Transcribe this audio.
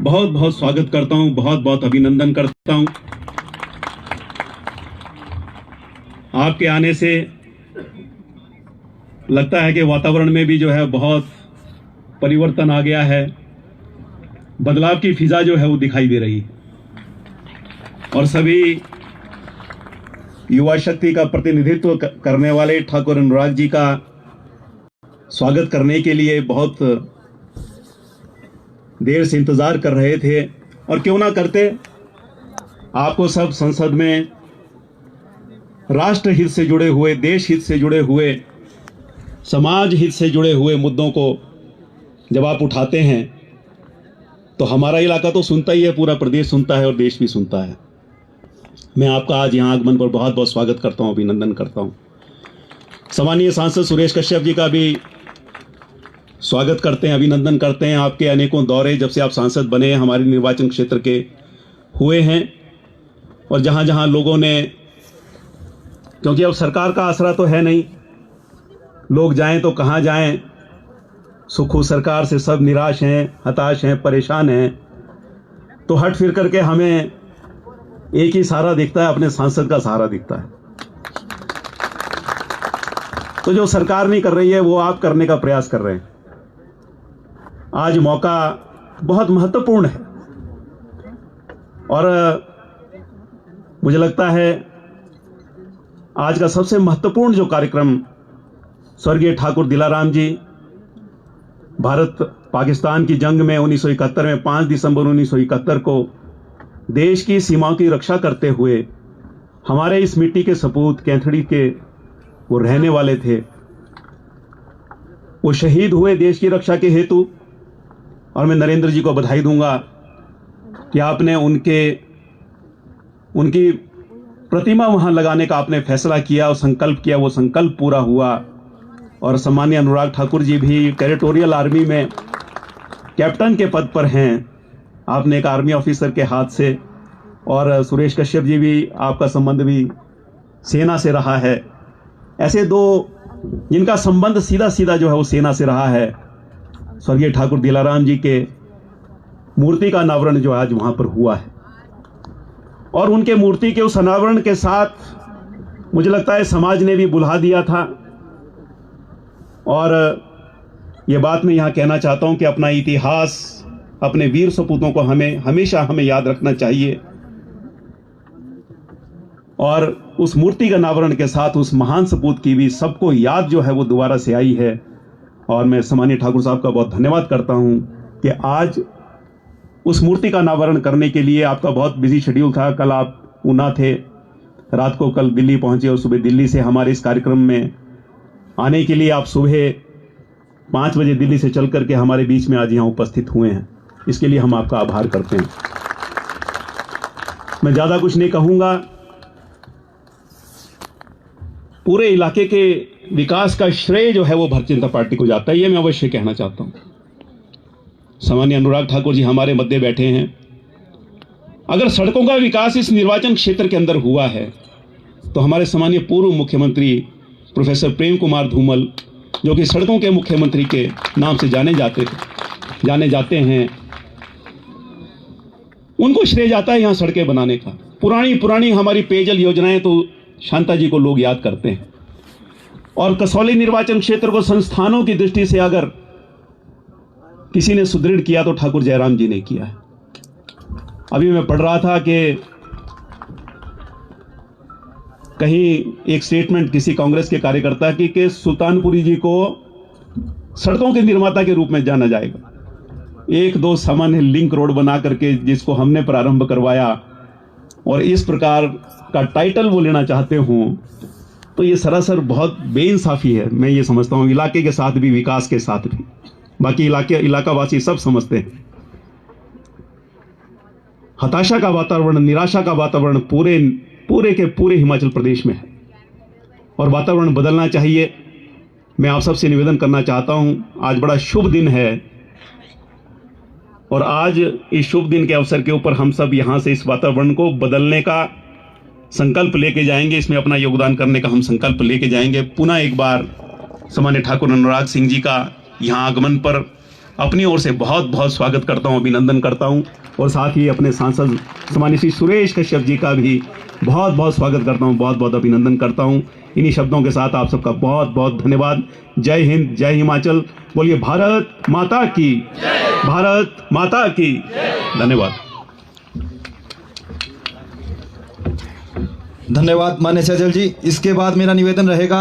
बहुत बहुत स्वागत करता हूं, बहुत बहुत अभिनंदन करता हूं। आपके आने से लगता है कि वातावरण में भी जो है बहुत परिवर्तन आ गया है, बदलाव की फिजा जो है वो दिखाई दे रही है और सभी युवा शक्ति का प्रतिनिधित्व करने वाले ठाकुर अनुराग जी का स्वागत करने के लिए बहुत देर से इंतजार कर रहे थे और क्यों ना करते। आपको सब संसद में राष्ट्र हित से जुड़े हुए, देश हित से जुड़े हुए, समाज हित से जुड़े हुए मुद्दों को जब आप उठाते हैं तो हमारा इलाका तो सुनता ही है, पूरा प्रदेश सुनता है और देश भी सुनता है। मैं आपका आज यहाँ आगमन पर बहुत बहुत स्वागत करता हूँ, अभिनंदन करता हूँ। सम्मानीय सांसद सुरेश कश्यप जी का भी स्वागत करते हैं, अभिनंदन करते हैं। आपके अनेकों दौरे जब से आप सांसद बने हमारे निर्वाचन क्षेत्र के हुए हैं और जहाँ जहाँ लोगों ने, क्योंकि अब सरकार का आसरा तो है नहीं, लोग जाएं तो कहाँ जाएं, सुखू सरकार से सब निराश हैं, हताश हैं, परेशान हैं, तो हट फिर करके हमें एक ही सहारा दिखता है, अपने सांसद का सहारा दिखता है। तो जो सरकार नहीं कर रही है वो आप करने का प्रयास कर रहे हैं। आज मौका बहुत महत्वपूर्ण है और मुझे लगता है आज का सबसे महत्वपूर्ण जो कार्यक्रम स्वर्गीय ठाकुर दिलाराम जी भारत पाकिस्तान की जंग में 1971 में 5 दिसंबर 1971 को देश की सीमाओं की रक्षा करते हुए हमारे इस मिट्टी के सपूत कैथड़ी के वो रहने वाले थे, वो शहीद हुए देश की रक्षा के हेतु। और मैं नरेंद्र जी को बधाई दूंगा कि आपने उनकी प्रतिमा वहां लगाने का आपने फैसला किया और संकल्प किया, वो संकल्प पूरा हुआ। और सम्मानीय अनुराग ठाकुर जी भी टेरिटोरियल आर्मी में कैप्टन के पद पर हैं, आपने एक आर्मी ऑफिसर के हाथ से, और सुरेश कश्यप जी भी, आपका संबंध भी सेना से रहा है। ऐसे दो जिनका संबंध सीधा सीधा जो है वो सेना से रहा है। स्वर्गीय ठाकुर दिलाराम जी के मूर्ति का अनावरण जो आज वहां पर हुआ है और उनके मूर्ति के उस अनावरण के साथ मुझे लगता है समाज ने भी बुला दिया था। और ये बात मैं यहां कहना चाहता हूं कि अपना इतिहास, अपने वीर सपूतों को हमेशा हमें याद रखना चाहिए और उस मूर्ति का अनावरण के साथ उस महान सपूत की भी सबको याद जो है वो दोबारा से आई है। और मैं सम्मानीय ठाकुर साहब का बहुत धन्यवाद करता हूं कि आज उस मूर्ति का अनावरण करने के लिए आपका बहुत बिजी शेड्यूल था। कल आप ऊना थे, रात को कल दिल्ली पहुंचे और सुबह दिल्ली से हमारे इस कार्यक्रम में आने के लिए आप सुबह 5 बजे दिल्ली से चल करके हमारे बीच में आज यहाँ उपस्थित हुए हैं। इसके लिए हम आपका आभार करते हैं। मैं ज़्यादा कुछ नहीं कहूँगा। पूरे इलाके के विकास का श्रेय जो है वो भारतीय जनता पार्टी को जाता है, ये मैं अवश्य कहना चाहता हूँ। सामान्य अनुराग ठाकुर जी हमारे मध्य बैठे हैं। अगर सड़कों का विकास इस निर्वाचन क्षेत्र के अंदर हुआ है तो हमारे सामान्य पूर्व मुख्यमंत्री प्रोफेसर प्रेम कुमार धूमल, जो कि सड़कों के मुख्यमंत्री के नाम से जाने जाते हैं, उनको श्रेय जाता है यहाँ सड़कें बनाने का। पुरानी हमारी पेयजल योजनाएं तो शांता जी को लोग याद करते हैं। और कसौली निर्वाचन क्षेत्र को संस्थानों की दृष्टि से अगर किसी ने सुदृढ़ किया तो ठाकुर जयराम जी ने किया है। अभी मैं पढ़ रहा था कि कहीं एक स्टेटमेंट किसी कांग्रेस के कार्यकर्ता की कि सुल्तानपुरी जी को सड़कों के निर्माता के रूप में जाना जाएगा। 1-2 सामान्य लिंक रोड बना करके जिसको हमने प्रारंभ करवाया और इस प्रकार का टाइटल वो लेना चाहते हों तो ये सरासर बहुत बेइंसाफी है। मैं ये समझता हूँ, इलाके के साथ भी, विकास के साथ भी। बाकी इलाकावासी सब समझते हैं। हताशा का वातावरण, निराशा का वातावरण पूरे के पूरे हिमाचल प्रदेश में है और वातावरण बदलना चाहिए। मैं आप सबसे निवेदन करना चाहता हूं, आज बड़ा शुभ दिन है और आज इस शुभ दिन के अवसर के ऊपर हम सब यहां से इस वातावरण को बदलने का संकल्प लेके जाएंगे। इसमें अपना योगदान करने का हम संकल्प लेके जाएंगे। पुनः एक बार सम्मान्य ठाकुर अनुराग सिंह जी का यहाँ आगमन पर अपनी ओर से बहुत बहुत स्वागत करता हूं, अभिनंदन करता हूं और साथ ही अपने सांसद सम्मानित श्री सुरेश कश्यप जी का भी बहुत बहुत स्वागत करता हूं, बहुत बहुत अभिनंदन करता हूं। इन्हीं शब्दों के साथ आप सबका बहुत बहुत धन्यवाद। जय हिंद, जय हिमाचल। बोलिए भारत माता की, भारत माता की। धन्यवाद। धन्यवाद मान्य सैजल जी। इसके बाद मेरा निवेदन रहेगा